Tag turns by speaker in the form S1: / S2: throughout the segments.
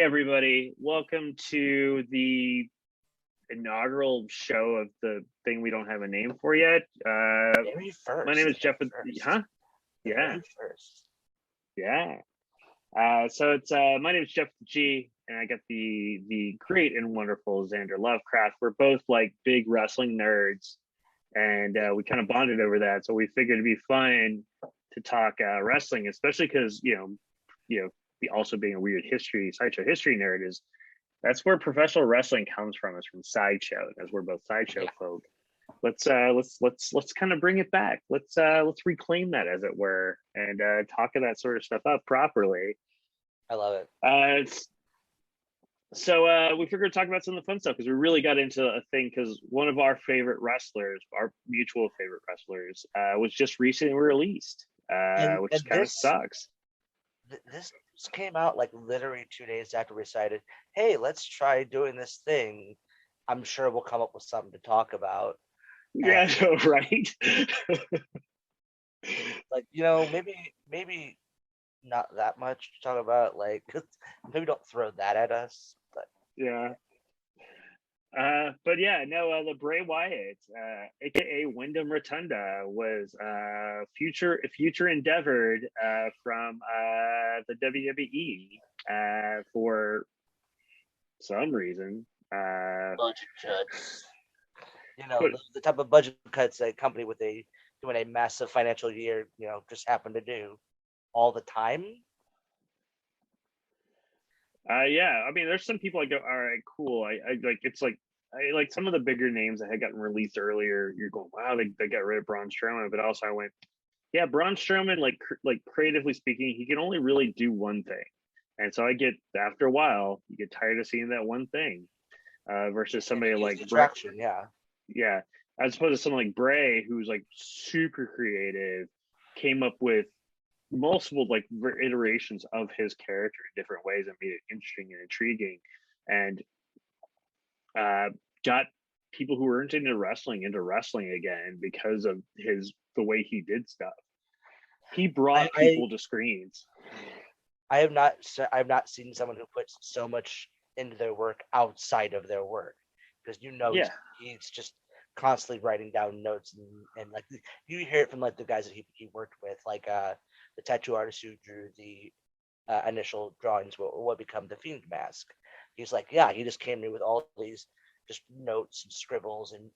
S1: everybody. Welcome to the inaugural show of the thing we don't have a name for yet.
S2: Very first.
S1: My name is Jeff.
S2: First.
S1: Huh? Yeah.
S2: Very first.
S1: Yeah. So it's my name is Jeff G, and I got the great and wonderful Xander Lovecraft. We're both like big wrestling nerds, and we kind of bonded over that. So we figured it'd be fun to talk wrestling, especially because also being a weird sideshow history nerd is that's where professional wrestling comes from, is from sideshow, as we're both sideshow folk. Let's kind of bring it back. Let's reclaim that, as it were, and talk of that sort of stuff up properly.
S2: I love it.
S1: So we figured to talk about some of the fun stuff because we really got into a thing because one of our favorite wrestlers, our mutual favorite wrestlers, was just recently released, which kind of sucks.
S2: This came out like literally 2 days after we decided, hey, let's try doing this thing. I'm sure we'll come up with something to talk about.
S1: Yeah, right.
S2: Like, maybe not that much to talk about. Like, maybe don't throw that at us. But
S1: yeah. The Bray Wyatt, aka Wyndham Rotunda, was future endeavored from the WWE for some reason.
S2: Budget cuts. The type of budget cuts a company doing a massive financial year, just happen to do all the time.
S1: I mean, there's some people I go, all right, cool. I like some of the bigger names that had gotten released earlier. You're going, wow, they got rid of Braun Strowman, but also I went, yeah, Braun Strowman, like creatively speaking, he can only really do one thing, and so after a while, you get tired of seeing that one thing, versus somebody like
S2: attraction,
S1: yeah, as opposed to someone like Bray, who's like super creative, came up with multiple like iterations of his character in different ways and made it interesting and intriguing, and got people who weren't into wrestling again because of the way he did stuff. He brought people to screens.
S2: I have not seen someone who puts so much into their work outside of their work, because he's just constantly writing down notes and like you hear it from like the guys that he worked with, like the tattoo artist who drew the initial drawings what become the Fiend mask. He's like, he just came in with all these just notes and scribbles and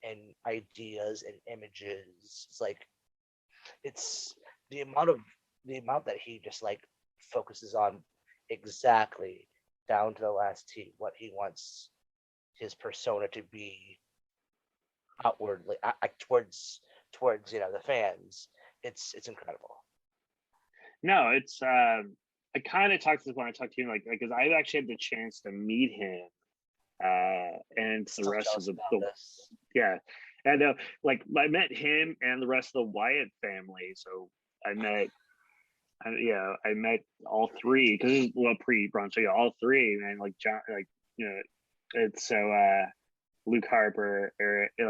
S2: ideas and images. It's like, it's the amount that he just like focuses on exactly down to the last T what he wants his persona to be outwardly towards the fans. It's incredible.
S1: No, it's I kind of talked to this when I talked to him, like because I actually had the chance to meet him, and the rest of and I met him and the rest of the Wyatt family. So I met all three, because this is pre-Braun, so all three, man. Like John, it's so Luke Harper,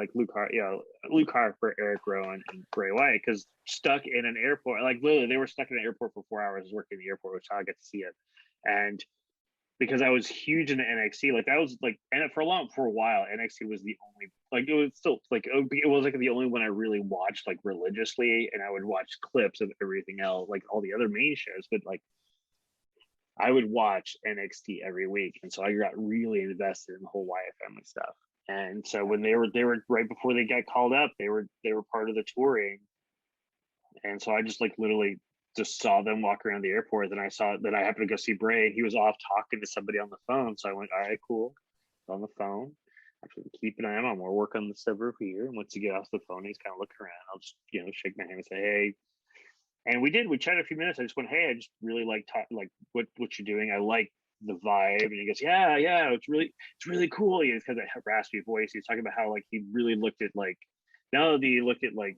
S1: Luke Harper, Eric Rowan, and Bray Wyatt, because stuck in an airport, like literally, they were stuck in an airport for 4 hours working in the airport, which I got to see it, and because I was huge into NXT, like that was like, and for a while, NXT was the only, like it was still like it was like the only one I really watched like religiously, and I would watch clips of everything else, like all the other main shows, but like I would watch NXT every week, and so I got really invested in the whole Wyatt family stuff. And so when they were right before they got called up, they were part of the touring, and so I just like literally just saw them walk around the airport. Then I saw that I happened to go see Bray, and he was off talking to somebody on the phone. So I went, all right, cool, on the phone. I should keep an eye on him. We'll work on the stuff over here. And once you get off the phone, he's kind of looking around. I'll just shake my hand and say, hey. And we chatted a few minutes. I just went, hey, I just really like what you're doing. I like the vibe. And he goes, yeah, it's really cool. He's got that raspy voice. He's talking about how like he really looked at like, now that he looked at like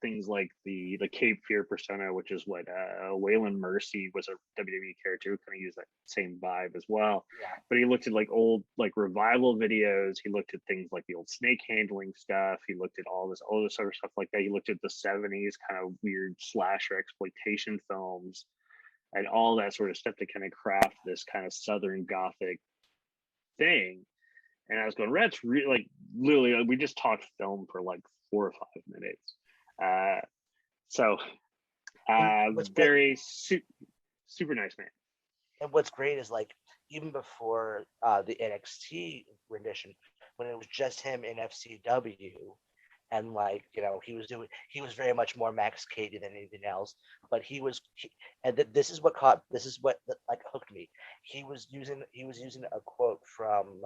S1: things like the Cape Fear persona, which is what Waylon Mercy was, a WWE character who kind of used that same vibe as well.
S2: Yeah.
S1: But he looked at like old like revival videos. He looked at things like the old snake handling stuff. He looked at all this sort of stuff like that. He looked at the 70s kind of weird slasher exploitation films. and all that sort of stuff to kind of craft this kind of Southern Gothic thing. And I was going, Rhett's really like literally we just talked film for like 4 or 5 minutes. So very super nice man.
S2: And what's great is like even before the NXT rendition, when it was just him in FCW, and like he was very much more Max Cady than anything else. But this is what like hooked me. He was using a quote from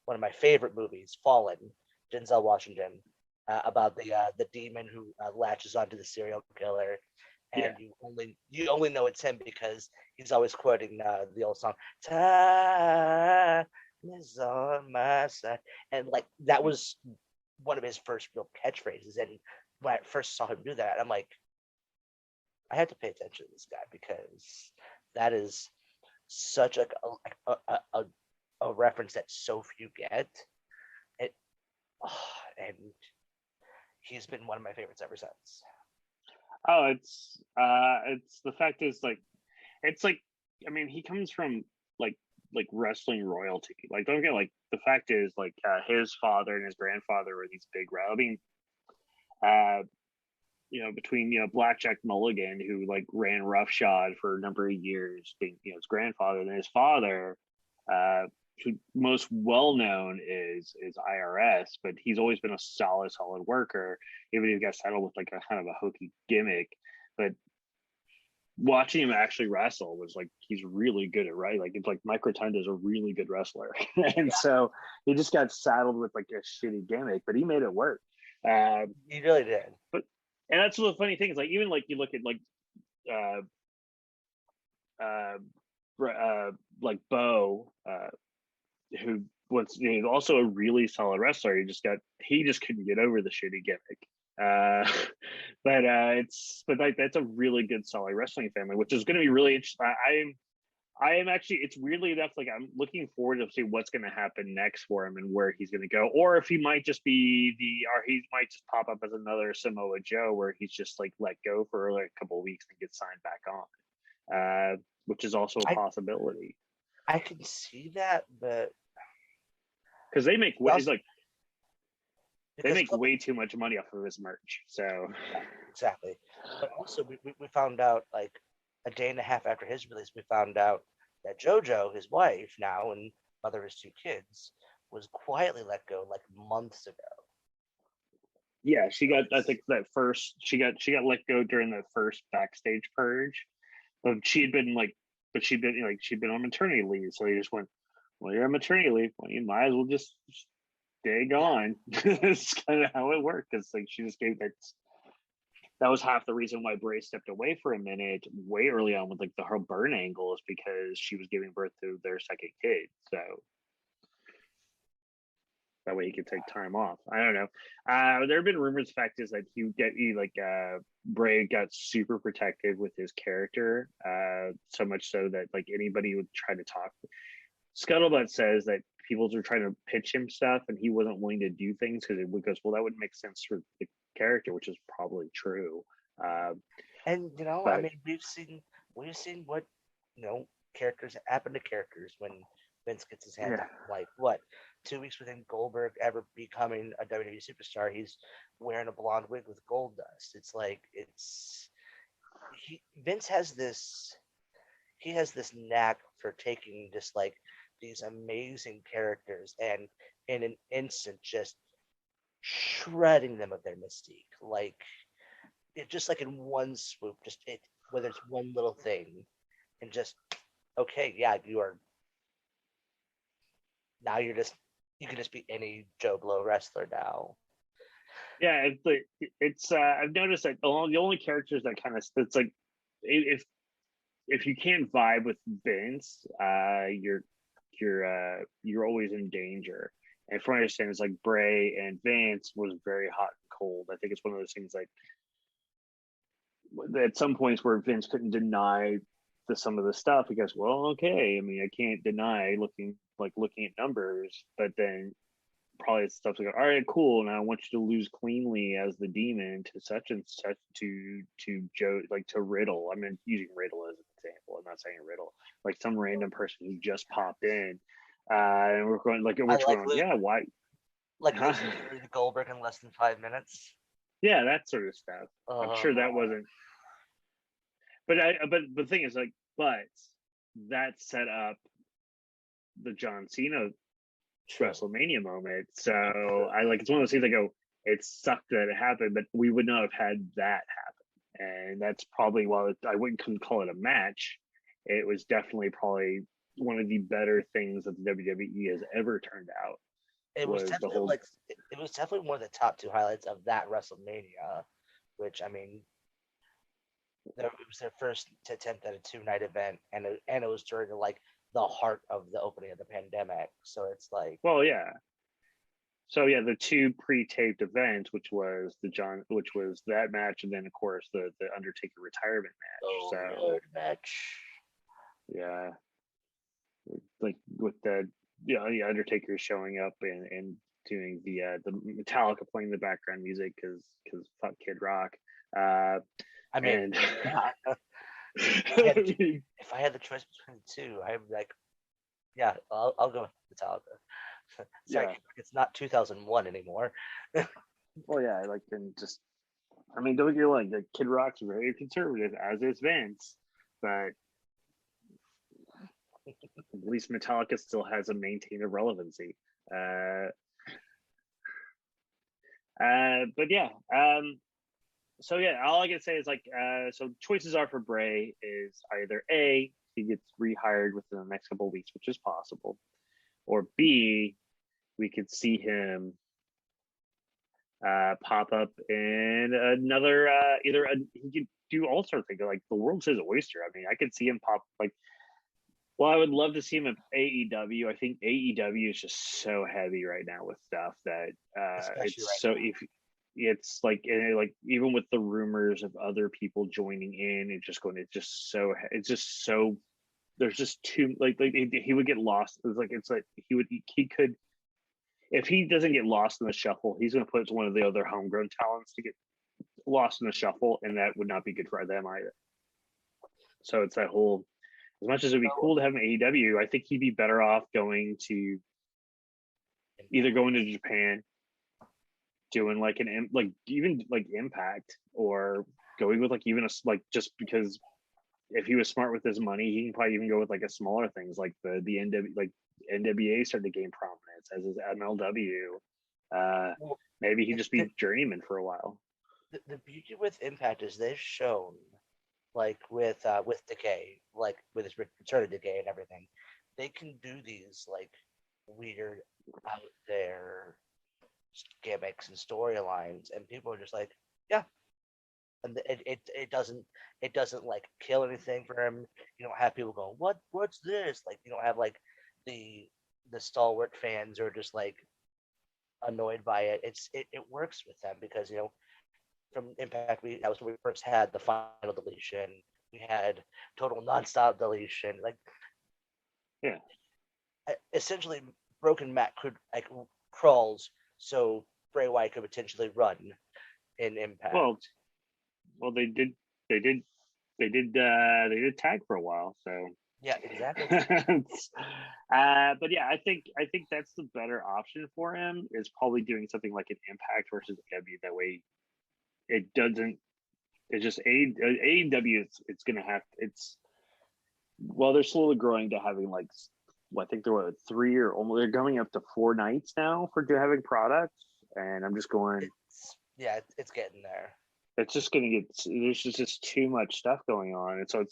S2: one of my favorite movies, Fallen, Denzel Washington, about the demon who latches onto the serial killer. And you only know it's him because he's always quoting the old song, "Time is on my side," and like that was one of his first real catchphrases. And when I first saw him do that, I'm like, I had to pay attention to this guy because that is such a reference that so few get. And he's been one of my favorites ever since.
S1: Oh, it's the fact is like, it's like, I mean, he comes from like wrestling royalty. Like, don't get like the fact is like his father and his grandfather were these big. I mean, between Blackjack Mulligan, who like ran roughshod for a number of years, being his grandfather, and his father, who most well known is IRS, but he's always been a solid worker, even if he got settled with like a kind of a hokey gimmick. But watching him actually wrestle was like, he's really good at like it's like Mike Rotunda is a really good wrestler. And so he just got saddled with like a shitty gimmick, but he made it work.
S2: He really did.
S1: And that's the funny thing is like, even like you look at like Bo, who was also a really solid wrestler. He just couldn't get over the shitty gimmick. But that's a really good solid wrestling family, which is going to be really interesting. I am actually, it's weirdly enough, like I'm looking forward to see what's going to happen next for him and where he's going to go, or if he might just or he might just pop up as another Samoa Joe where he's just like let go for like a couple of weeks and gets signed back on, which is also a possibility.
S2: I can see that, but
S1: because they make way too much money off of his merch. So
S2: exactly, but also we found out like a day and a half after his release, we found out that JoJo, his wife now and mother of his 2 kids, was quietly let go like months ago.
S1: Yeah, she got. I think that first she got let go during the first backstage purge, but she'd been on maternity leave, so they just went, "Well, you're on maternity leave. Well, you might as well just stay gone." It's kind of how it worked, because like she just gave that. That was half the reason why Bray stepped away for a minute way early on with like the whole burn angle, is because she was giving birth to their second kid. So that way he could take time off. I don't know. There have been rumors. Fact is that Bray got super protective with his character, so much so that like anybody would try to talk. Scuttlebutt says that people are trying to pitch him stuff, and he wasn't willing to do things because it goes, well, that wouldn't make sense for the character, which is probably true.
S2: And I mean, we've seen what characters happen to characters when Vince gets his hands on. Like what, 2 weeks within Goldberg ever becoming a WWE superstar, he's wearing a blonde wig with gold dust. It's like Vince has this. He has this knack for taking just like these amazing characters and in an instant just shredding them of their mystique. Like it just like in one swoop, whether it's one little thing, and just okay, yeah, you can just be any Joe Blow wrestler now.
S1: Yeah, it's I've noticed that the only characters that kind of, it's like if you can't vibe with Vince, you're always in danger. And from what I understand, it's like Bray and Vince was very hot and cold. I think it's one of those things like at some points where Vince couldn't deny some of the stuff. He goes, well, okay, I mean, I can't deny looking at numbers, but then probably stuff to go, all right, cool. Now I want you to lose cleanly as the demon to such and such to Joe, like to Riddle. I'm using Riddle as an example. I'm not saying Riddle, like some random person who just popped in. And we're going like yeah, why?
S2: Like losing to Goldberg in less than 5 minutes.
S1: Yeah, that sort of stuff. I'm sure that wasn't. But the thing is, like, but that set up the John Cena WrestleMania moment. So it's one of those things I go, it sucked that it happened, but we would not have had that happen. And that's probably why I couldn't call it a match. It was definitely probably one of the better things that the WWE has ever turned out.
S2: It was definitely it was definitely one of the top 2 highlights of that WrestleMania, which I mean, it was their first attempt at a 2-night event, and it was during the heart of the opening of the pandemic. So it's like,
S1: well, yeah. So yeah, the 2 pre-taped events, which was that match, and then of course the Undertaker retirement match.
S2: Match.
S1: Yeah, like with the Undertaker showing up and doing the Metallica playing the background music because fuck Kid Rock.
S2: I mean, if I had the choice between the 2, I'd be like, yeah, I'll go with Metallica. Sorry, yeah. It's not 2001 anymore.
S1: Well, yeah, don't get me wrong, Kid Rock's very conservative, as is Vince, but at least Metallica still has a maintained relevancy. But yeah, so yeah, all I can say is so choices are for Bray is either A, he gets rehired within the next couple of weeks, which is possible, or B, we could see him pop up in another he could do all sorts of things. Like the world's his oyster. I mean, I could see him pop I would love to see him at AEW. I think AEW is just so heavy right now with stuff that it's even with the rumors of other people joining in, there's just too he would get lost. He could, if he doesn't get lost in the shuffle, he's going to put one of the other homegrown talents to get lost in the shuffle, and that would not be good for them either. So it's that whole, as much as it'd be cool to have an AEW, I think he'd be better off going to Japan, doing Impact, or going with just because if he was smart with his money, he can probably even go with a smaller things like the NWA started to gain prominence, as is MLW. Maybe he'd just be journeyman for a while.
S2: The beauty with Impact is they've shown, with Decay, with his Return of Decay and everything, they can do these weird out there gimmicks and storylines, and people are just yeah. And it doesn't kill anything for him. You don't have people going, what's this? You don't have the stalwart fans are just annoyed by it. It works with them because from Impact that was when we first had the final deletion. We had total nonstop deletion.
S1: Yeah.
S2: Essentially, Broken Matt could crawls so Bray Wyatt could potentially run in Impact.
S1: Well, they did tag for a while, so
S2: yeah, exactly.
S1: But yeah, I think that's the better option for him, is probably doing something like an Impact versus AEW. That way, it doesn't. It's just AEW. It's gonna have. They're slowly growing to having I think they're 3 or almost. They're going up to 4 nights now for having products, and I'm just going.
S2: It's getting there.
S1: It's just going to get, there's just too much stuff going on. And so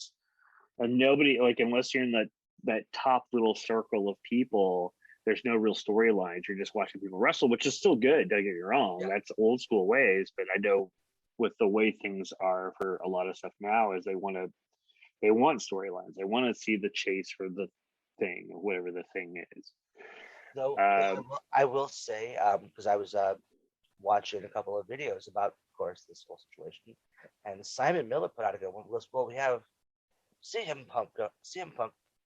S1: and nobody, unless you're in that top little circle of people, there's no real storylines. You're just watching people wrestle, which is still good. Don't get me wrong. Yeah. That's old school ways. But I know with the way things are for a lot of stuff now is they want storylines. They want to see the chase for the thing, whatever the thing is.
S2: Though I will say, because I was watching a couple of videos about, of course, this whole situation, and Simon Miller put out a good one. We have CM Punk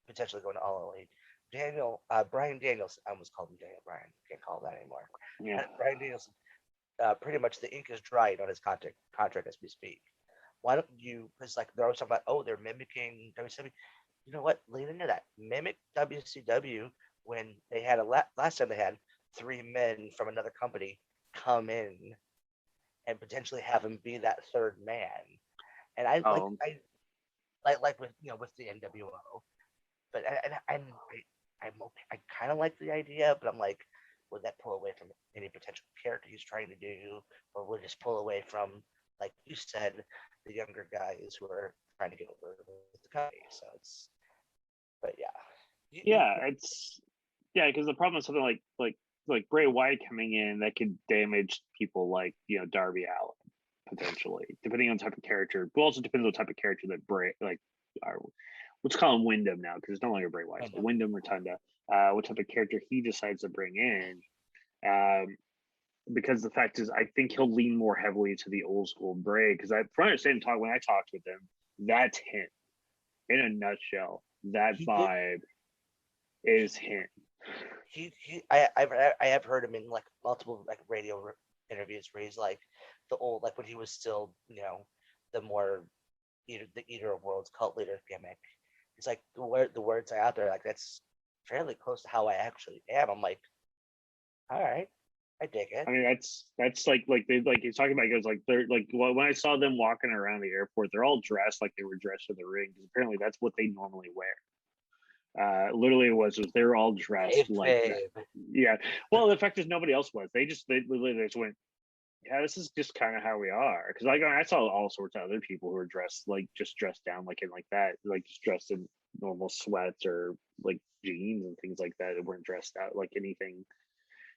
S2: potentially going to All Elite. Brian Danielson. I almost called him Daniel Bryan. Can't call him that anymore.
S1: Yeah.
S2: Brian Danielson. Pretty much the ink is dried on his contract as we speak. Why don't you? Because like there was something about, oh, they're mimicking WCW. You know what? Lean into that. Mimic WCW when they had last time they had three men from another company come in and potentially have him be that third man. And I like with with the NWO, but I kind of like the idea, but I'm like, would that pull away from any potential character he's trying to do, or would it just pull away from, like you said, the younger guys who are trying to get over with the company? So it's, but yeah,
S1: because the problem is something like Bray Wyatt coming in that could damage people like Darby Allin potentially, depending on the type of character. But also depends on the type of character that Bray let's call him Wyndham now because it's no longer Bray Wyatt. So Wyndham Rotunda, what type of character he decides to bring in. Because the fact is, I think he'll lean more heavily to the old school Bray. Because from understanding when I talked with him, that's him in a nutshell. That vibe is him.
S2: I have heard him in like multiple like radio interviews where he's like the old, like when he was still the more the Eater of Worlds cult leader gimmick. It's like the words are out there, like that's fairly close to how I actually am. I'm like, all right, I dig it.
S1: I mean, that's like he's talking about. He goes like they're like when I saw them walking around the airport, they're all dressed like they were dressed for the ring because apparently that's what they normally wear. Literally, it was they're all dressed like that. Yeah. Well, the fact is nobody else was. They literally just went, yeah, this is just kind of how we are. Because like I saw all sorts of other people who were dressed just dressed down like in like that, like just dressed in normal sweats or like jeans and things like that. They weren't dressed out like anything.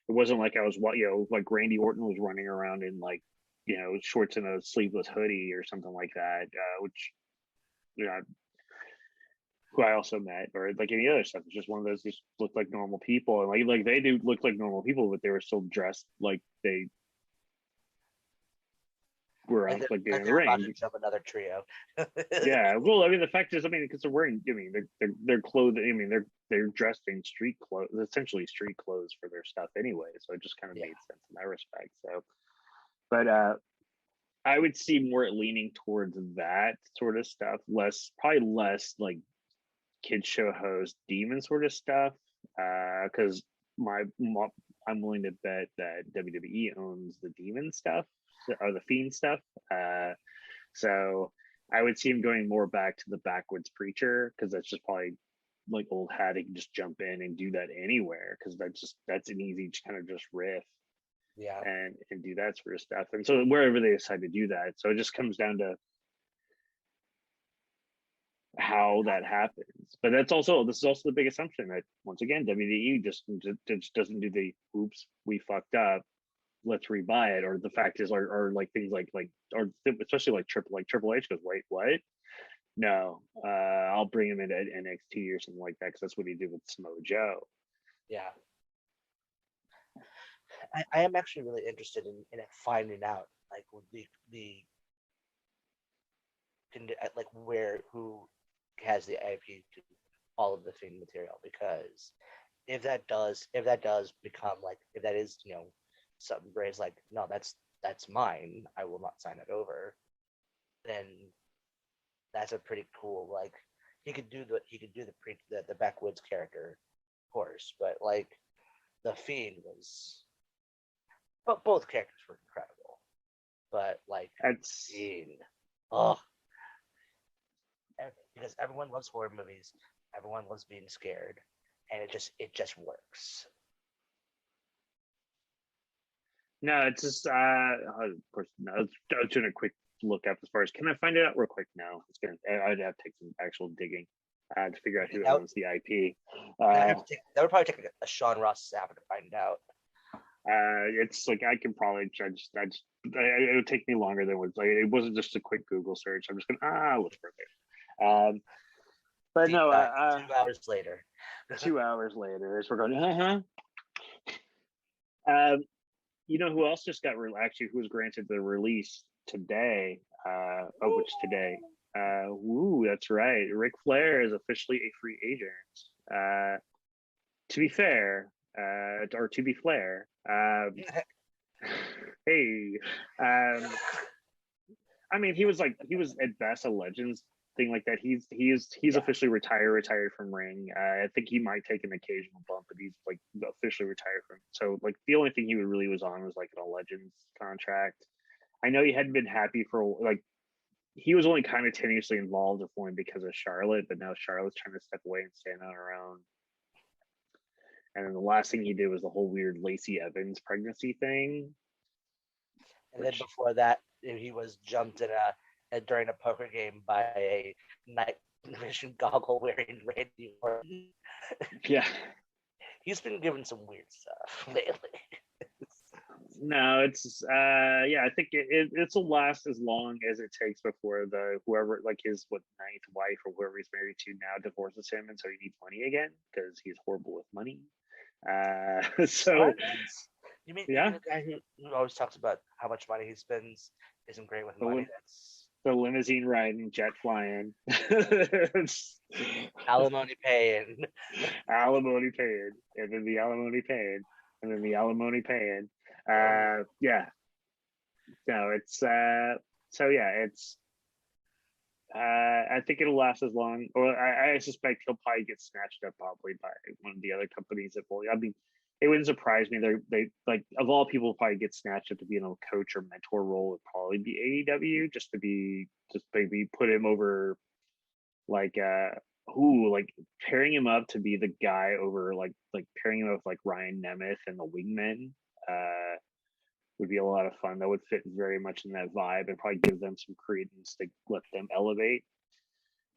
S1: It wasn't like I was like Randy Orton was running around in like shorts and a sleeveless hoodie or something like that, which who I also met, or like any other stuff. It's just one of those just looked like normal people, and like they do look like normal people, but they were still dressed like they were on like in the ring.
S2: Of another trio.
S1: Yeah, well, I mean, the fact is, I mean, because they're wearing, I mean, they're clothed. I mean, they're dressed in street clothes, essentially street clothes for their stuff anyway. So it just kind of made sense in that respect. So, but I would see more leaning towards that sort of stuff, probably less like kid show host demon sort of stuff, because I'm willing to bet that WWE owns the demon stuff or the fiend stuff, so I would see him going more back to the backwoods preacher because that's just probably like old hat. He can just jump in and do that anywhere because that's an easy kind of just riff, and do that sort of stuff. And so wherever they decide to do that, so it just comes down to how that happens. But this is also the big assumption that once again WWE just doesn't do the oops we fucked up, let's rebuy it, or the fact is or like things like or especially like Triple H goes, wait, what? No, I'll bring him into NXT or something like that because that's what he did with Samoa Joe.
S2: Yeah. I am actually really interested in finding out like like who has the IP to all of the Fiend material, because if that does become like, if that is something Bray's like, no, that's mine, I will not sign it over, then that's a pretty cool, like he could do the backwoods character, of course, but like the Fiend was, but both characters were incredible, but like Fiend, because everyone loves horror movies, everyone loves being scared, and it just works.
S1: No, it's just of course no. I was doing a quick look up as far as can I find it out real quick? No, I'd have to take some actual digging to figure out who owns the IP.
S2: That would probably take a Sean Ross staff to find out.
S1: It's like I can probably judge. It would take me longer than it wasn't just a quick Google search. I'm just gonna look for it. But no,
S2: 2 hours later.
S1: 2 hours later, as we're going, you know who else just got actually who was granted the release today? That's right. Ric Flair is officially a free agent. to be fair, or to be Flair, hey, I mean, he was at best a Legends thing like that. He's officially retired from ring. I think he might take an occasional bump, but he's like officially retired from. So like the only thing he really was on was like a Legends contract. I know he hadn't been happy for like he was only kind of tenuously involved with one because of Charlotte, but now Charlotte's trying to step away and stand on her own. And then the last thing he did was the whole weird Lacey Evans pregnancy thing.
S2: And then before that, he was jumped during a poker game by a night vision goggle wearing Randy Orton.
S1: Yeah.
S2: He's been given some weird stuff lately.
S1: No, it's I think it'll last as long as it takes before whoever like his ninth wife or whoever he's married to now divorces him, and so he needs money again because he's horrible with money. So
S2: what? You mean the guy who always talks about how much money he spends isn't great with money? That's
S1: the limousine riding, jet flying,
S2: alimony paying,
S1: and then the alimony paying, and then the alimony paying. No, it's it's. I think it'll last as long, or I suspect he'll probably get snatched up probably by one of the other companies that will. I mean, it wouldn't surprise me. They like of all people probably get snatched up to be in a coach or mentor role would probably be AEW just maybe put him over like pairing him up to be the guy over like pairing him up with like Ryan Nemeth and the Wingmen would be a lot of fun. That would fit very much in that vibe and probably give them some credence to let them elevate.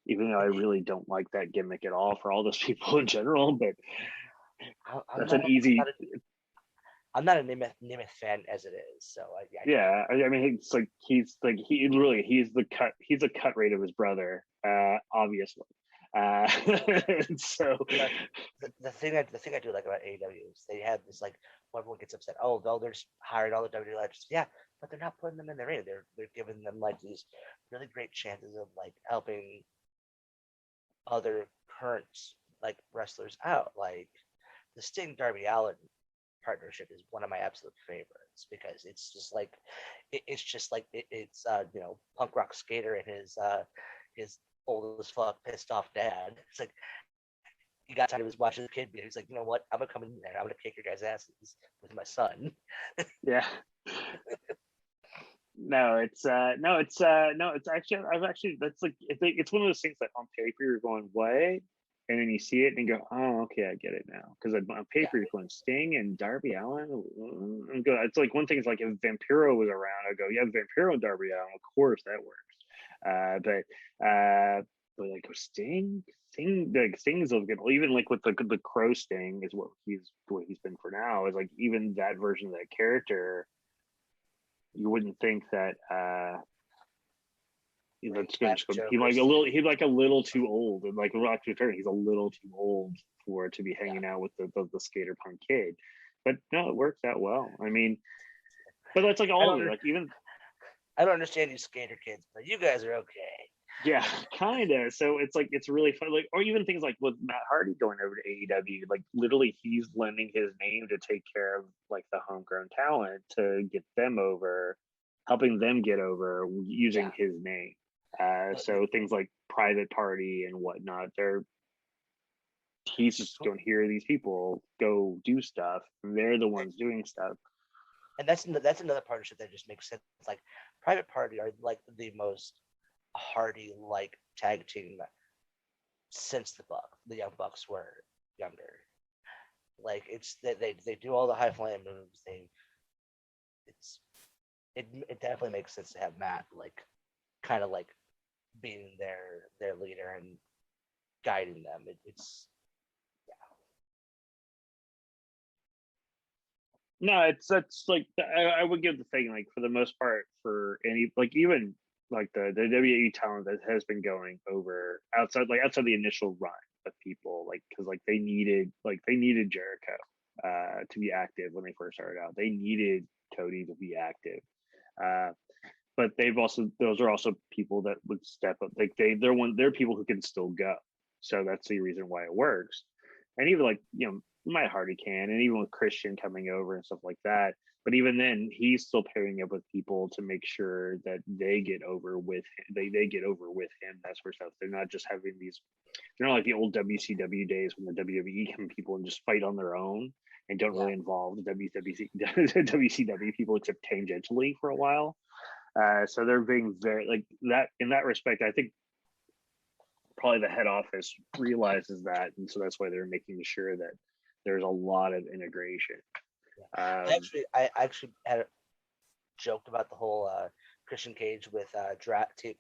S1: Even though I really don't like that gimmick at all for all those people in general, but that's an easy.
S2: I'm not a Nemeth fan as it is, so
S1: I mean, it's like he's the cut. He's a cut rate of his brother, obviously. So
S2: the thing I do like about AEW is they have this like everyone gets upset. Oh, they're just hiring all the WWE legends. Yeah, but they're not putting them in the ring. They're giving them like these really great chances of like helping other current like wrestlers out. Like the Sting Darby Allin partnership is one of my absolute favorites because it's just like it's punk rock skater and his old as fuck pissed off dad. It's like he got tired of his watching his kid be. He's like, you know what? I'm gonna come in there. I'm gonna kick your guys' asses with my son.
S1: Yeah. It's actually it's one of those things that on paper you're going what, and then you see it and you go, oh, okay, I get it now. Because on paper you're going Sting and Darby Allin. It's like one thing is like if Vampiro was around, I go, yeah, Vampiro and Darby Allin, of course that works. But like Sting is good. Even like with the Crow Sting is what he's been for now. Is like even that version of that character. You wouldn't think that he's like a little too old, and like he's a little too old to be hanging out with the skater punk kid. But no, it works out well. I mean, but that's like all of it. Like even
S2: I don't understand you skater kids, but you guys are okay.
S1: Yeah, kind of. So it's like it's really fun. Like, or even things like with Matt Hardy going over to AEW, like literally he's lending his name to take care of like the homegrown talent to get them over, helping them get over using his name. So things like Private Party and whatnot, he's just going to hear these people go do stuff, and they're the ones doing stuff.
S2: And that's another partnership that just makes sense. Like Private Party are like the most Hardy like tag team since the Young Bucks were younger. Like it's they do all the high flying moves. It definitely makes sense to have Matt like kind of like being their leader and guiding them.
S1: No, that's like I would give the thing like for the most part for any like even like the WWE talent that has been going over outside the initial run of people like because like they needed Jericho to be active when they first started out. They needed Cody to be active. But those are also people that would step up. Like they're people who can still go. So that's the reason why it works. And even like Matt Hardy can, and even with Christian coming over and stuff like that. But even then, he's still pairing up with people to make sure that they get over with they get over with him. That sort of stuff. They're not just having these. They're not like the old WCW days when the WWE come people and just fight on their own and don't really involve the WCW people except tangentially for a while. So they're being very like that in that respect. I think probably the head office realizes that, and so that's why they're making sure that there's a lot of integration.
S2: I actually had joked about the whole Christian Cage with Jurassic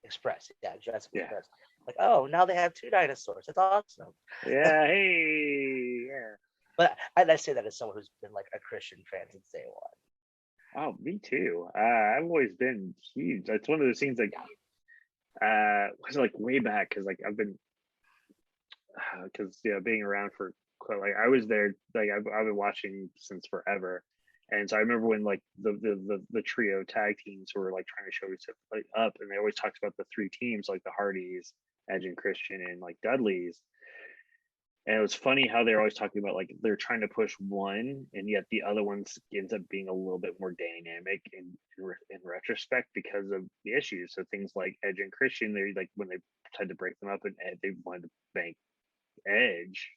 S2: Express. Yeah, Jurassic Express. Like, oh, now they have 2 dinosaurs. That's awesome.
S1: Yeah, hey, yeah.
S2: But I say that as someone who's been like a Christian fan since day one.
S1: Oh, me too. I've always been huge. It's one of those things like, was like way back because like I've been, because being around for quite like I was there like I've been watching since forever, and so I remember when like the trio tag teams were like trying to show each like up, and they always talked about the 3 teams like the Hardys, Edge and Christian, and like Dudley's. And it was funny how they're always talking about like they're trying to push one, and yet the other one ends up being a little bit more dynamic in retrospect because of the issues. So things like Edge and Christian, they like when they tried to break them up, and they wanted to bank Edge,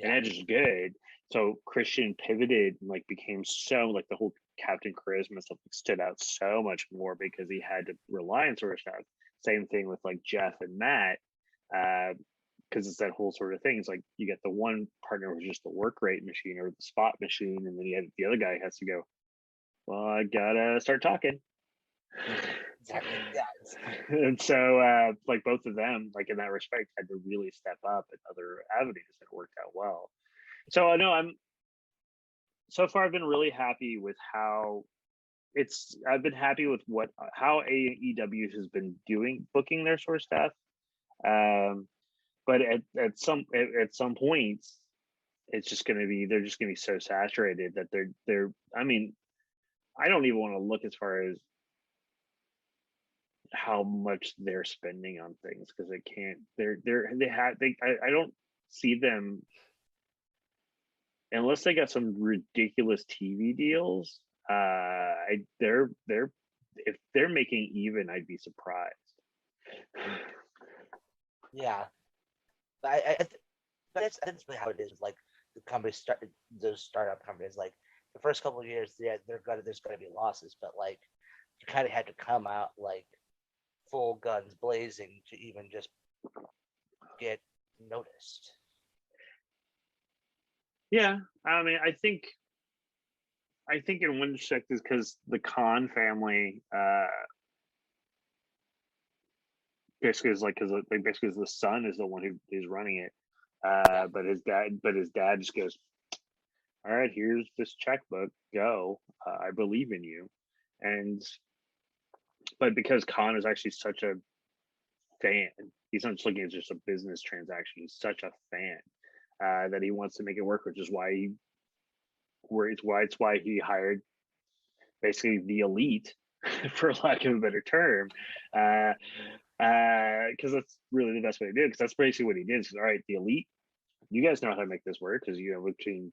S1: and Edge is good. So Christian pivoted and like became so like the whole Captain Charisma stuff like, stood out so much more because he had to rely on sort of stuff. Same thing with like Jeff and Matt. Because it's that whole sort of thing. It's like you get the one partner who's just the work rate machine or the spot machine, and then you have the other guy has to go, well, I gotta start talking.
S2: Exactly. Yeah.
S1: And so like both of them, like in that respect, had to really step up in other avenues, and it worked out well. So I know so far I've been really happy with how I've been happy with how AEW has been booking their sort of stuff. But at some points, it's just going to be they're just going to be so saturated that they're. I mean, I don't even want to look as far as how much they're spending on things because they can't. I don't see them unless they got some ridiculous TV deals. They're if they're making even, I'd be surprised.
S2: Yeah. That's really how it is. Like the companies those startup companies. Like the first couple of years, there's gonna be losses, but like you kind of had to come out like full guns blazing to even just get noticed.
S1: Yeah, I mean, I think in one respect is because the Khan family basically is like because the son is the one who is running it. But his dad just goes, all right, here's this checkbook, go. I believe in you. But because Khan is actually such a fan, he's not just looking at just a business transaction. He's such a fan that he wants to make it work, which is why he hired basically the elite, for lack of a better term, because that's really the best way to do it. Because that's basically what he did. All right, the elite, you guys know how to make this work because between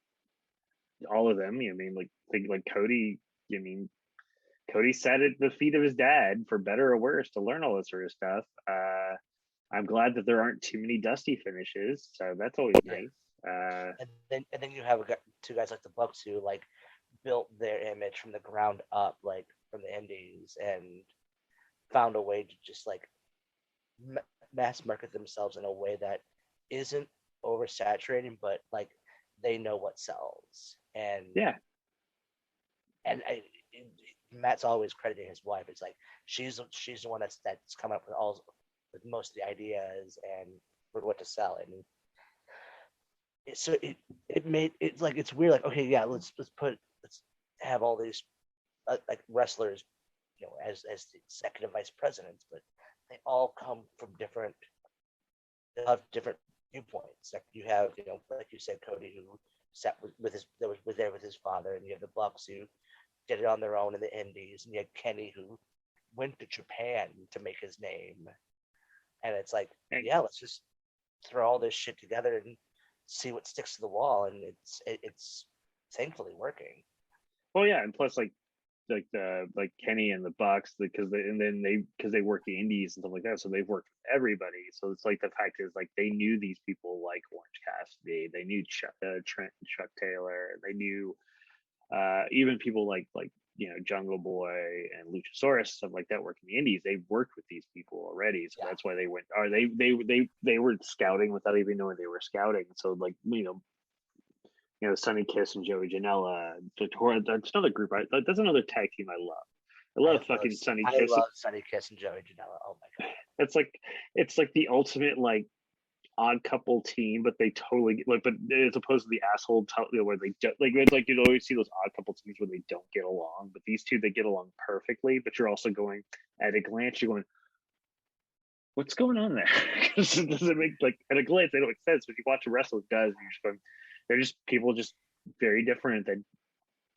S1: all of them, think like Cody. Cody sat at the feet of his dad for better or worse to learn all this sort of stuff. I'm glad that there aren't too many dusty finishes, so that's always nice.
S2: And then you have 2 guys like the Bucks who like built their image from the ground up, like from the indies, and found a way to just like mass market themselves in a way that isn't oversaturating, but like they know what sells. And Matt's always crediting his wife. It's like she's the one that's come up with most of the ideas and for what to sell. And it made it's like it's weird. Like, okay, yeah, let's have all these like wrestlers, as the executive vice presidents, but they all come from different viewpoints. Like you have, like you said, Cody, who sat with his father, and you have the Bucks who did it on their own in the indies, and you had Kenny who went to Japan to make his name. And it's like, yeah, let's just throw all this shit together and see what sticks to the wall, and it's thankfully working.
S1: Well, yeah, and plus like Kenny and the Bucks because they work the indies and stuff like that, so they've worked with everybody. So it's like the fact is like they knew these people like Orange Cassidy, they knew Trent and Chuck Taylor, they knew even people like Jungle Boy and Luchasaurus, stuff like that, working the indies. They worked with these people already, so that's why they went. Or they were scouting without even knowing they were scouting. So like Sonny Kiss and Joey Janela, that's another group. That's another tag team I love. I love Sonny Kiss.
S2: I love Sonny Kiss and Joey Janela. Oh my god,
S1: it's like the ultimate like odd couple team, but they totally like. But as opposed to the asshole where they like it's like you always see those odd couple teams where they don't get along. But these two, they get along perfectly. But you're also going at a glance, you're going, what's going on there? Because it doesn't make like at a glance they don't make sense. But you watch a wrestler does, and you're just going, they're just people just very different. That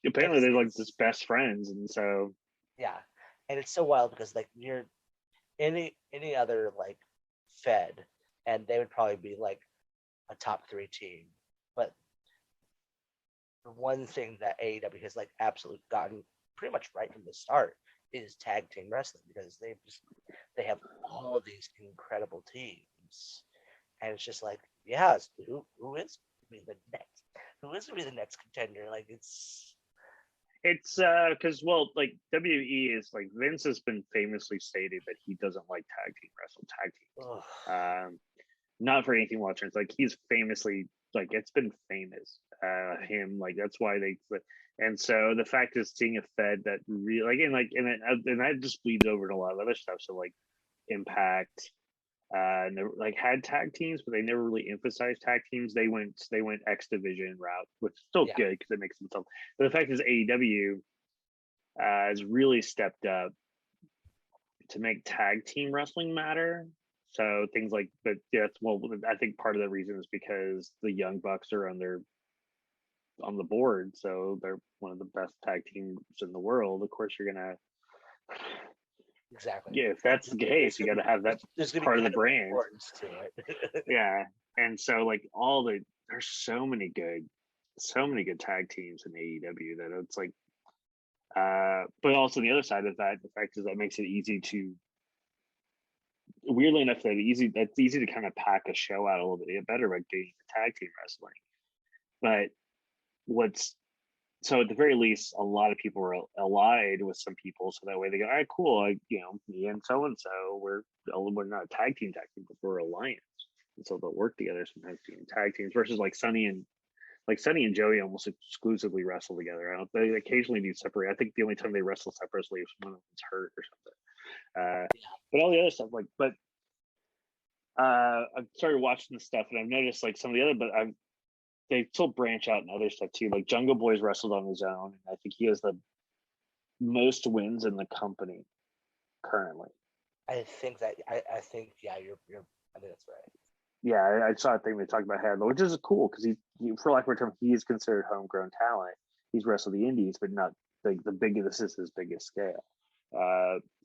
S1: apparently they're like just best friends, and so
S2: yeah, and it's so wild because like you're any other like Fed, and they would probably be like a top 3 team. But the one thing that AEW has like absolutely gotten pretty much right from the start is tag team wrestling, because they have all of these incredible teams, and it's just like, yeah, who is be the next? Who is going to be the next contender? Like it's
S1: because like WE is like Vince has been famously stated that he doesn't like tag teams. Not for anything watching. It's like he's famously like it's been famous him like that's why they and so the fact is seeing a Fed that really and that just bleeds over to a lot of other stuff. So like Impact never like had tag teams, but they never really emphasized tag teams. They went X Division route, which is still good because it makes them tough. But the fact is AEW has really stepped up to make tag team wrestling matter. So things like, but yeah, I think part of the reason is because the Young Bucks are on the board, so they're one of the best tag teams in the world. Of course, you're gonna.
S2: Exactly.
S1: Yeah, if that's the case, you got to have that part of the brand.
S2: To it.
S1: Yeah, and so like there's so many good tag teams in AEW that it's like, but also the other side of that, the fact is that makes it easy to, weirdly enough, that's easy to kind of pack a show out a little bit better by getting the tag team wrestling. But so at the very least, a lot of people are allied with some people, so that way they go, all right, cool. Me and so we're not a tag team, but we're alliance, and so they'll work together sometimes being tag teams. Versus like Sonny and Joey almost exclusively wrestle together. They occasionally do separate. I think the only time they wrestle separately is when one of them's hurt or something. But all the other stuff, I've started watching the stuff, and I've noticed like some of the other, but they still branch out in other stuff too. Like Jungle Boy's wrestled on his own, and I think he has the most wins in the company currently.
S2: I think that I think I think that's right.
S1: Yeah, I saw a thing they talked about Hadlow, which is cool because he, for lack of a term, he is considered homegrown talent. He's wrestled the indies, but not the biggest. This is his biggest scale.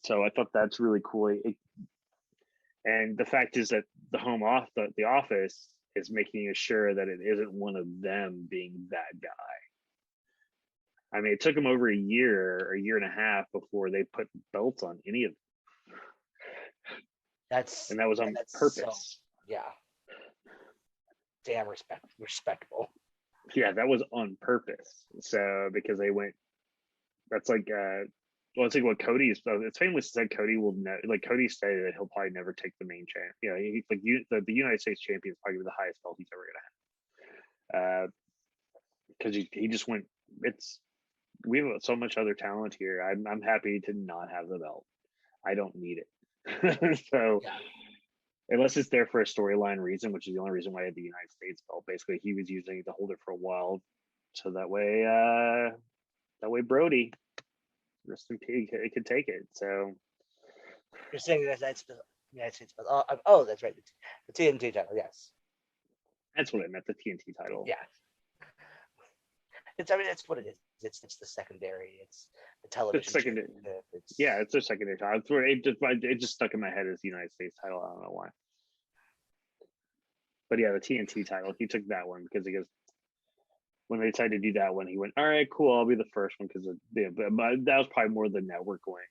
S1: So I thought that's really cool. And the fact is that the office is making sure that it isn't one of them being that guy. I mean, it took them over a year and a half before they put belts on any of them. And that was on purpose.
S2: Damn respectable.
S1: Yeah, that was on purpose. So because they went, that's like it's like what Cody is. It's famous that Cody will Cody stated that he'll probably never take the main champ. He's like the United States champion is probably the highest belt he's ever gonna have. Because he just went. We have so much other talent here. I'm happy to not have the belt. I don't need it. So unless it's there for a storyline reason, which is the only reason why I had the United States belt. Basically, he was using it to hold it for a while, so that way Brody. Rest in peace. It could take it. So
S2: you're saying that's the United States. Oh, that's right. The TNT title. Yes,
S1: that's what I meant. The TNT title.
S2: Yeah. It's what it is. It's the secondary. It's the television.
S1: It's secondary. It's their secondary title. It just stuck in my head as the United States title. I don't know why. But yeah, the TNT title, he took that one because he goes, when they decided to do that one, he went, all right, cool, I'll be the first one because but that was probably more the network going,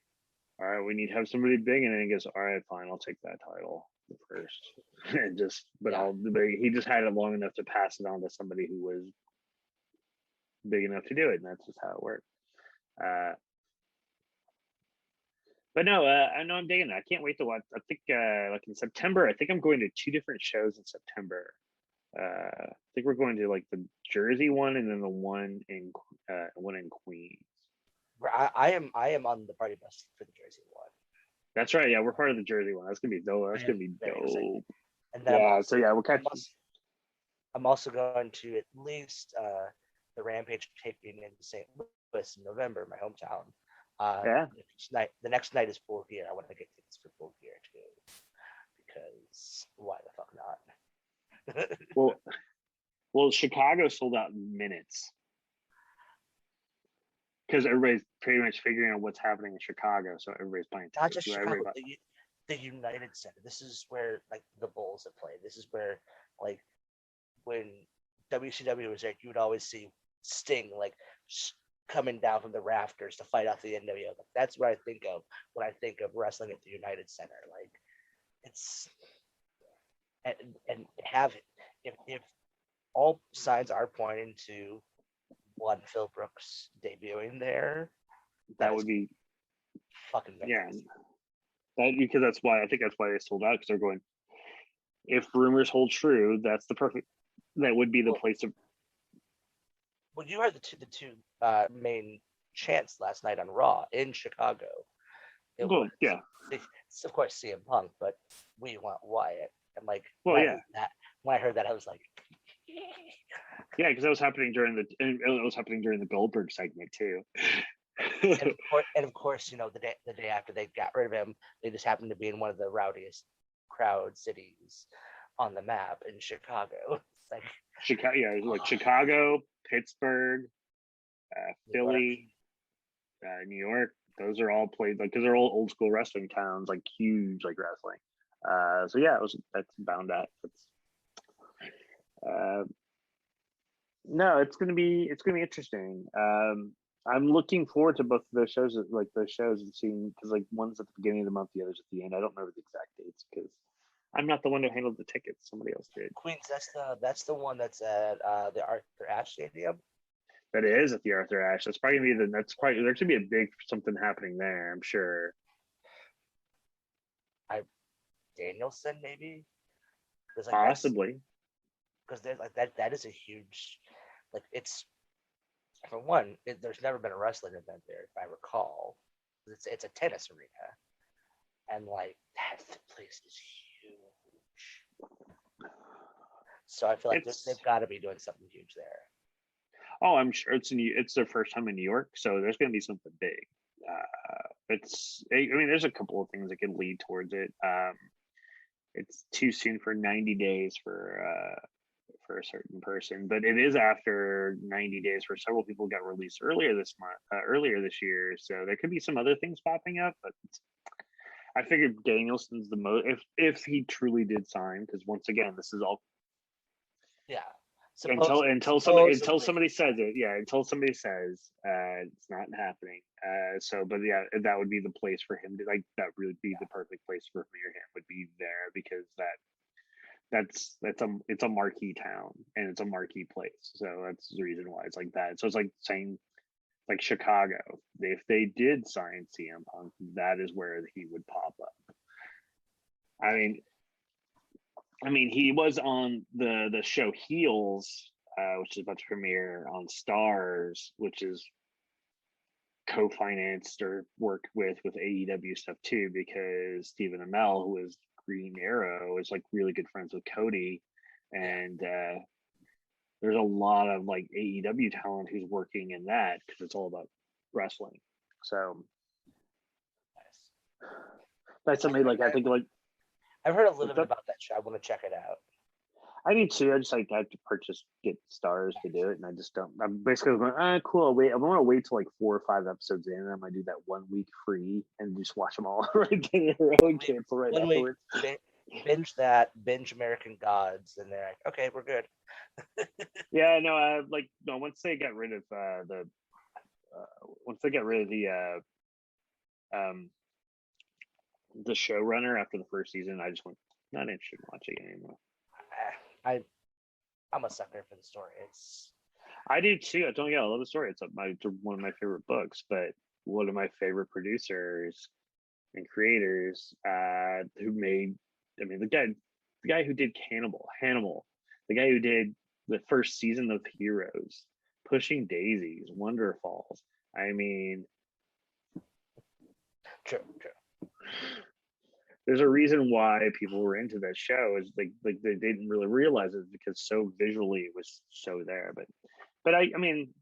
S1: all right, we need to have somebody big, and then he goes, all right, fine, I'll take that title the first, and but he just had it long enough to pass it on to somebody who was big enough to do it, and that's just how it worked. But no, I know I'm digging it. I can't wait to watch. I think like in September, I think I'm going to 2 different shows in September. I think we're going to like the Jersey one and then the one in Queens.
S2: I am on the party bus for the Jersey one.
S1: That's right. Yeah, we're part of the Jersey one. That's gonna be dope. That's gonna be dope.
S2: And then
S1: we'll catch.
S2: I'm also going to at least the Rampage taping in St. Louis in November, my hometown. The next night is Full Gear. I want to get tickets for Full Gear too, because why the fuck
S1: not? well, Chicago sold out in minutes because everybody's pretty much figuring out what's happening in Chicago, so everybody's buying tickets.
S2: Not just Chicago, the United Center. This is where like the Bulls have played. This is where like when WCW was there, you would always see Sting like coming down from the rafters to fight off the NWO. Like, that's what I think of when I think of wrestling at the United Center. Like it's and have if all signs are pointing to one Phil Brooks debuting there,
S1: that would be
S2: fucking fantastic.
S1: Yeah. Because that's why they sold out, because they're going, if rumors hold true, that would be the place to.
S2: Well, you heard the two main chants last night on Raw in Chicago. It's of course CM Punk, but we want Wyatt. And like, when I heard that, I was like,
S1: yeah, because that was happening during the Goldberg segment too.
S2: and of course, you know, the day after they got rid of him, they just happened to be in one of the rowdiest crowd cities on the map in Chicago. It's like
S1: Chicago, Pittsburgh, Philly, New York. Those are all played because they're all old school wrestling towns, like huge like wrestling. So yeah, that's bound at. No, it's gonna be interesting. I'm looking forward to both of those shows, and seeing, because like one's at the beginning of the month, the other's at the end. I don't remember the exact dates because I'm not the one who handled the tickets. Somebody else did.
S2: Queens, that's the one that's at the Arthur Ashe Stadium.
S1: That is at the Arthur Ashe. That's probably gonna be there's gonna be a big something happening there, I'm sure.
S2: Danielson maybe.
S1: Possibly.
S2: Because there's like that is a huge, like, it's, for one, there's never been a wrestling event there, if I recall. It's a tennis arena, and like that place is huge. So I feel like they've got to be doing something huge there.
S1: Oh, I'm sure it's their first time in New York, so there's going to be something big. There's a couple of things that can lead towards it. It's too soon for 90 days for a certain person, but it is after 90 days for several people got released earlier this year. So there could be some other things popping up, but I figured Danielson's the most, if he truly did sign, because once again, this is all.
S2: Yeah.
S1: Until somebody says it, until somebody says it's not happening. But yeah, that would be the place for him to, like, that would be the perfect place for him would be there, because it's a marquee town and it's a marquee place. So that's the reason why it's like that. So it's like saying, like Chicago, if they did sign CM Punk, that is where he would pop up. I mean, he was on the show Heels, which is about to premiere on Stars, which is co-financed or worked with AEW stuff too, because Stephen Amell, who is Green Arrow, is like really good friends with Cody, and there's a lot of like AEW talent who's working in that, because it's all about wrestling. So that's something like, I think, like,
S2: I've heard a little bit about that show. I want to check it out.
S1: I need to. I just I have to get Stars to do it, and I just don't. I'm basically going, cool. I'll wait. I'm going to wait till like 4 or 5 episodes in, and I'm going to do that 1 week free and just watch them all right in a row and cancel right afterwards.
S2: binge that, binge American Gods, and they're like, okay, we're good.
S1: Yeah, no, no. Once they got rid of the showrunner after the first season, I just went not interested in watching it anymore.
S2: I'm a sucker for the story.
S1: I do too. I don't get. I love the story. It's one of my favorite books, but one of my favorite producers and creators who made. I mean, the guy who did Hannibal, the guy who did the first season of Heroes, Pushing Daisies, Wonder Falls. I mean,
S2: true.
S1: There's a reason why people were into that show. Is like they didn't really realize it because so visually it was so there. But I mean,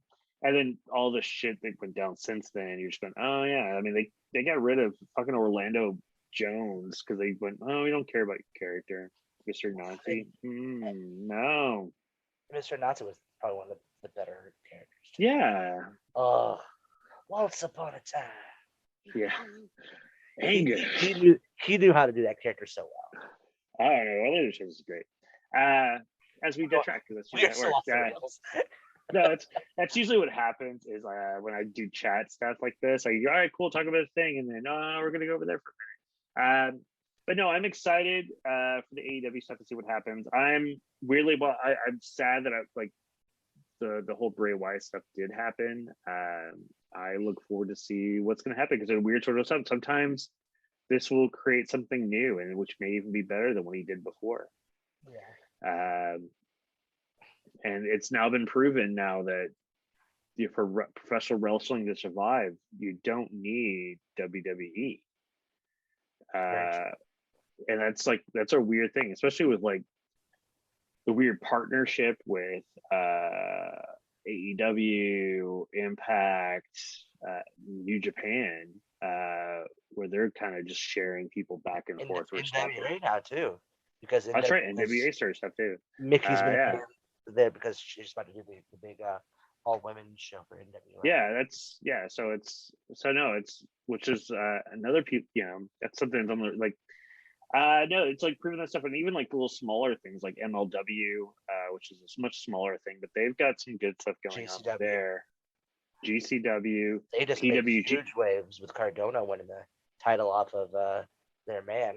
S1: and then all the shit that went down since then, you're just going, oh yeah. I mean, they got rid of fucking Orlando Jones because they went, oh, we don't care about your character, Mr. Nazi. No,
S2: Mr. Nazi was probably one of the better characters.
S1: Too. Yeah.
S2: Oh, once upon a time.
S1: Yeah. Anger.
S2: He knew how to do that character so well.
S1: I don't know. Orlando Jones is great. As we detract, because that's
S2: so off the rails.
S1: No, that's usually what happens is when I do chat stuff like this, I go, all right, cool, talk about a thing, and then we're gonna go over there for a minute. But no, I'm excited for the AEW stuff to see what happens. I'm weirdly, I'm sad that the whole Bray Wyatt stuff did happen. I look forward to see what's gonna happen because it's a weird sort of stuff. Sometimes this will create something new, and which may even be better than what he did before.
S2: Yeah.
S1: And it's now been proven now that for professional wrestling to survive, you don't need WWE. And that's a weird thing, especially with like the weird partnership with AEW, Impact, New Japan, where they're kind of just sharing people back and forth.
S2: NWA now too, because
S1: that's right. NWA started stuff too.
S2: Mickey's been there because she's about to do the big all women show for NWA.
S1: Yeah, which is another people. That's something I'm like. No, it's like proving that stuff, and even like the little smaller things like MLW, which is a much smaller thing, but they've got some good stuff going on there. GCW,
S2: they just made huge waves with Cardona winning the title off of their man.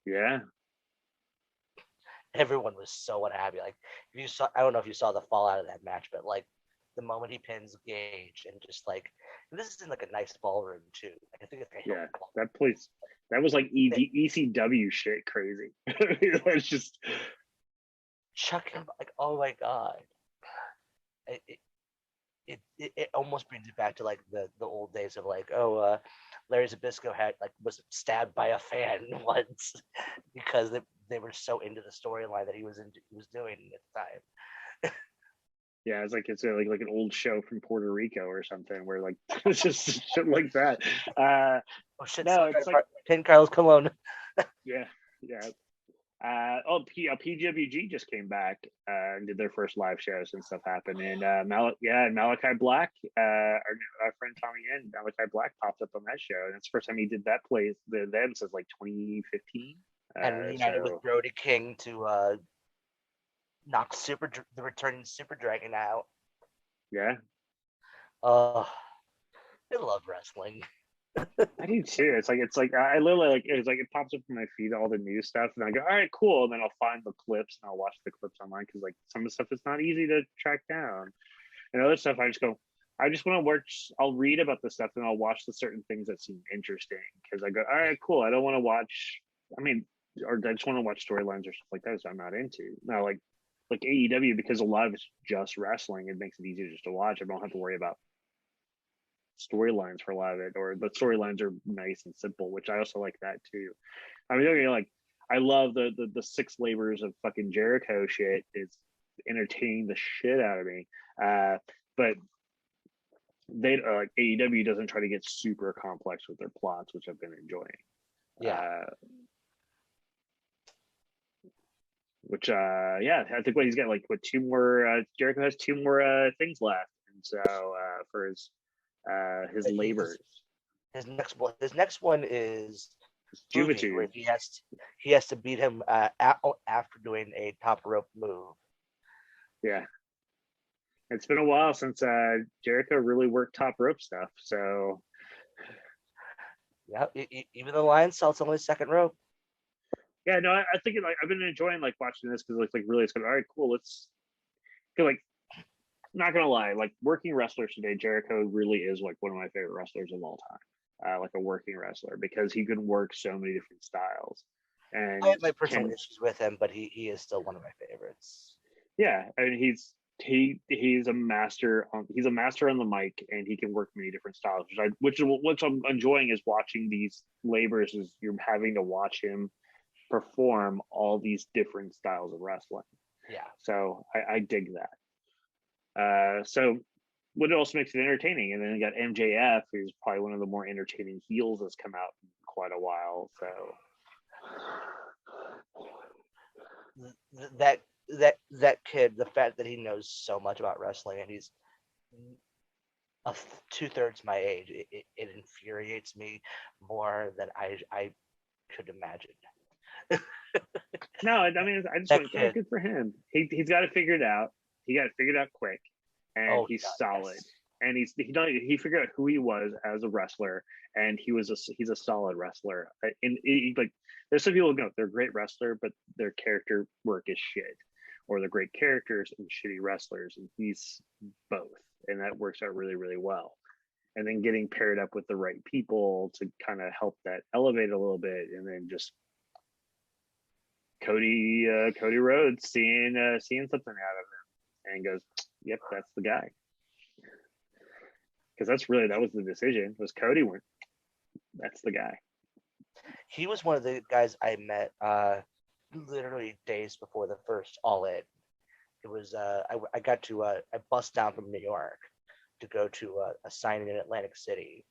S1: Yeah,
S2: everyone was so unhappy. Like if you saw, I don't know if you saw the fallout of that match, but like the moment he pins Gage and just like, and this is in like a nice ballroom too. I think it's like
S1: that place. That was like ECW shit crazy. It's just
S2: chuck him like, oh my god. It almost brings it back to like the old days of like, Larry Zbyszko was stabbed by a fan once because they were so into the storyline that he was doing at the time.
S1: Yeah, it's like an old show from Puerto Rico or something where like it's just shit like that.
S2: Oh shit! No, it's like Ken Carlos Colon.
S1: Yeah. PWG just came back and did their first live shows and stuff happened. And Malachi Black, our friend Tommy N, Malachi Black popped up on that show, and it's the first time he did that play them since like 2015.
S2: And reunited with Brody King to knock the returning Super Dragon out.
S1: Yeah.
S2: I love wrestling.
S1: I do too. It's like I literally it pops up in my feed all the new stuff, and I go, all right, cool, and then I'll find the clips and I'll watch the clips online because like some of the stuff is not easy to track down, and other stuff I just want to watch. I'll read about the stuff and I'll watch the certain things that seem interesting because I go, all right, cool. I don't want to watch. I just want to watch storylines or stuff like that, so I'm not into. Now like AEW, because a lot of it's just wrestling, it makes it easier just to watch. I don't have to worry about storylines for a lot of it, or the storylines are nice and simple, which I also like that too. I mean, like I love the 6 labors of fucking Jericho shit. It's entertaining the shit out of me. But they like AEW doesn't try to get super complex with their plots, which I've been enjoying.
S2: Yeah.
S1: I think he's got 2 more. Jericho has 2 more things left, and so for his labors.
S2: His next one is movie where he has to beat him after doing a top rope move.
S1: Yeah. It's been a while since Jericho really worked top rope stuff. So
S2: yeah, even the Lion Celt's only second rope.
S1: Yeah, no, I think like I've been enjoying like watching this because like really it's good. All right, cool. Let's feel like not gonna lie, like working wrestlers today, Jericho really is like one of my favorite wrestlers of all time. Like a working wrestler because he can work so many different styles. And
S2: I have my personal issues with him, but he is still one of my favorites.
S1: Yeah, I mean he's a master on the mic and he can work many different styles, which I'm enjoying is watching these labors is you're having to watch him perform all these different styles of wrestling.
S2: Yeah.
S1: So I dig that. So what else makes it entertaining? And then you got MJF, who's probably one of the more entertaining heels that's come out in quite a while. So
S2: that kid, the fact that he knows so much about wrestling and he's 2/3 my age, it infuriates me more than I could imagine.
S1: No, I mean, I just want to good for him. He's got it figured out. He got it figured out quick, and he's solid. Yes. And he figured out who he was as a wrestler, and he's a solid wrestler. And like, there's some people who know they're a great wrestler, but their character work is shit, or they're great characters and shitty wrestlers, and he's both, and that works out really, really well. And then getting paired up with the right people to kind of help that elevate a little bit, and then just Cody Rhodes seeing something out of him and goes, yep, that's the guy. Because that was the decision. Was Cody went, that's the guy.
S2: He was one of the guys I met literally days before the first All In. It was I got to I bust down from New York to go to a signing in Atlantic City,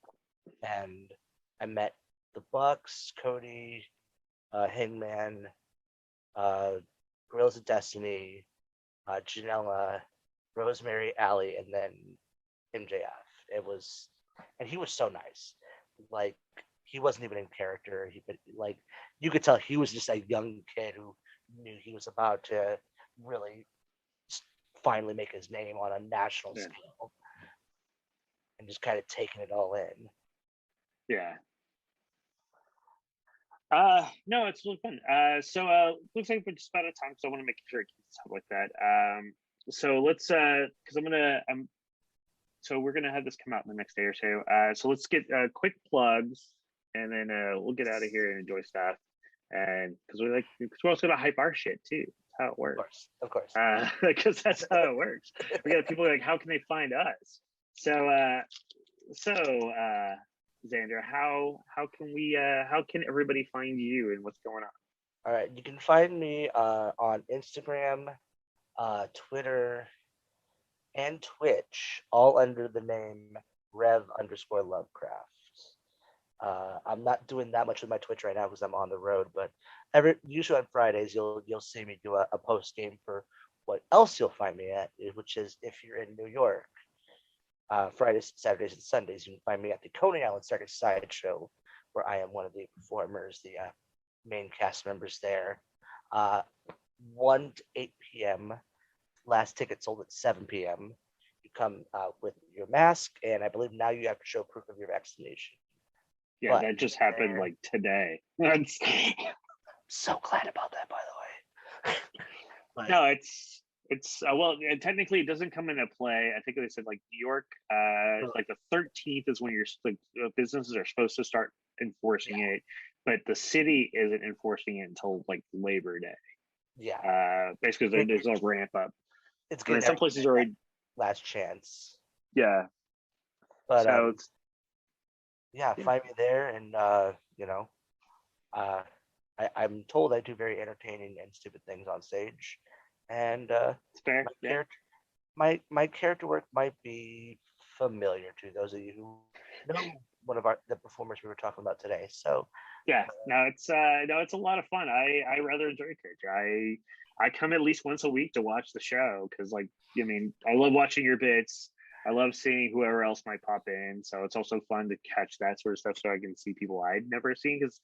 S2: and I met the Bucks, Cody, Hangman, Guerrillas of Destiny, Janela, Rosemary, Alley, and then MJF. It was, and he was so nice. Like, he wasn't even in character. Like, you could tell he was just a young kid who knew he was about to really finally make his name on a national scale, and just kind of taking it all in.
S1: Yeah. No, it's really fun. So looks like we're just about out of time, so I want to make sure it keeps stuff like that. So let's because so we're gonna have this come out in the next day or so. So let's get quick plugs, and then we'll get out of here and enjoy stuff. And because we're also gonna hype our shit too. That's how it works.
S2: Of course.
S1: Because that's how it works. We got people like, how can they find us? So Xander, how can everybody find you and what's going on?
S2: All right, you can find me on Instagram, Twitter, and Twitch, all under the name Rev_Lovecraft. I'm not doing that much with my Twitch right now because I'm on the road, but usually on Fridays you'll see me do a post game for what else you'll find me at, which is if you're in New York. Fridays, Saturdays, and Sundays, you can find me at the Coney Island Circus Sideshow, where I am one of the performers, the main cast members there. 1 to 8 p.m. Last ticket sold at 7 p.m. You come with your mask, and I believe now you have to show proof of your vaccination.
S1: Yeah, that just happened like today. I'm
S2: so glad about that, by the way.
S1: But, no, it's well, technically it doesn't come into play. I think they said like New York, like the 13th is when businesses are supposed to start enforcing it, but the city isn't enforcing it until like Labor Day.
S2: Yeah.
S1: Basically, there's a ramp up.
S2: It's good.
S1: Some places are already
S2: last chance.
S1: Yeah.
S2: But so find me there, and I'm told I do very entertaining and stupid things on stage. And
S1: it's fair.
S2: My character work might be familiar to those of you who know one of the performers we were talking about today. So
S1: it's a lot of fun. I rather enjoy character. I come at least once a week to watch the show because I love watching your bits. I love seeing whoever else might pop in. So it's also fun to catch that sort of stuff so I can see people I'd never seen because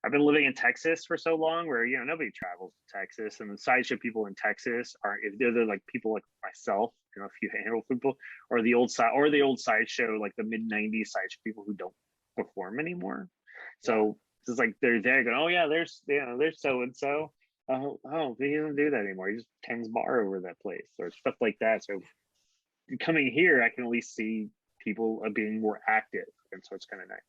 S1: I've been living in Texas for so long, where nobody travels to Texas, and the sideshow people in Texas are if they're like people like myself, a few handful of people, or the old sideshow, like the mid-90s sideshow people who don't perform anymore. So it's like they're there going, oh yeah, there's so and so. Oh, he doesn't do that anymore. He just tends bar over that place or stuff like that. So coming here, I can at least see people being more active, and so it's kind of nice.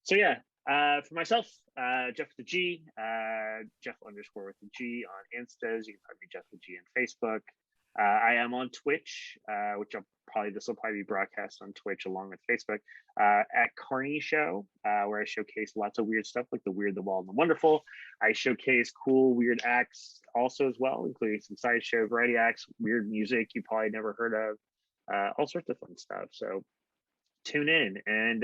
S1: So yeah, for myself, Geoff the G, Geoff _ with the G on Instas. You can find me Geoff the G on Facebook. I am on Twitch, which this will probably be broadcast on Twitch along with Facebook, at Carny Show, where I showcase lots of weird stuff like the weird, the wild, and the wonderful. I showcase cool, weird acts also as well, including some sideshow variety acts, weird music you probably never heard of, all sorts of fun stuff. So tune in, and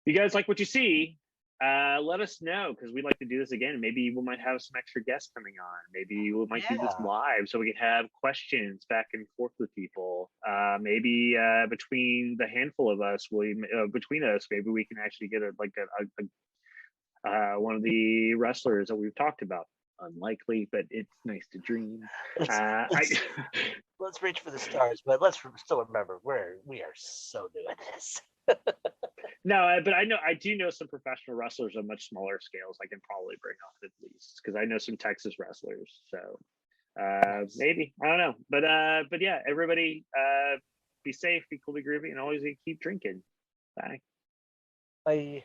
S1: you guys like what you see, let us know, because we'd like to do this again. Maybe we might have some extra guests coming on. Maybe we might do this live so we can have questions back and forth with people. Maybe between the handful of us, between us, maybe we can actually get one of the wrestlers that we've talked about. Unlikely, but it's nice to dream.
S2: Let's reach for the stars, but let's still remember we are so new at this.
S1: No, but I do know some professional wrestlers on much smaller scales I can probably bring on at least, because I know some Texas wrestlers. So maybe, I don't know, but yeah, everybody be safe, be cool, be groovy, and always keep drinking. Bye.
S2: Bye.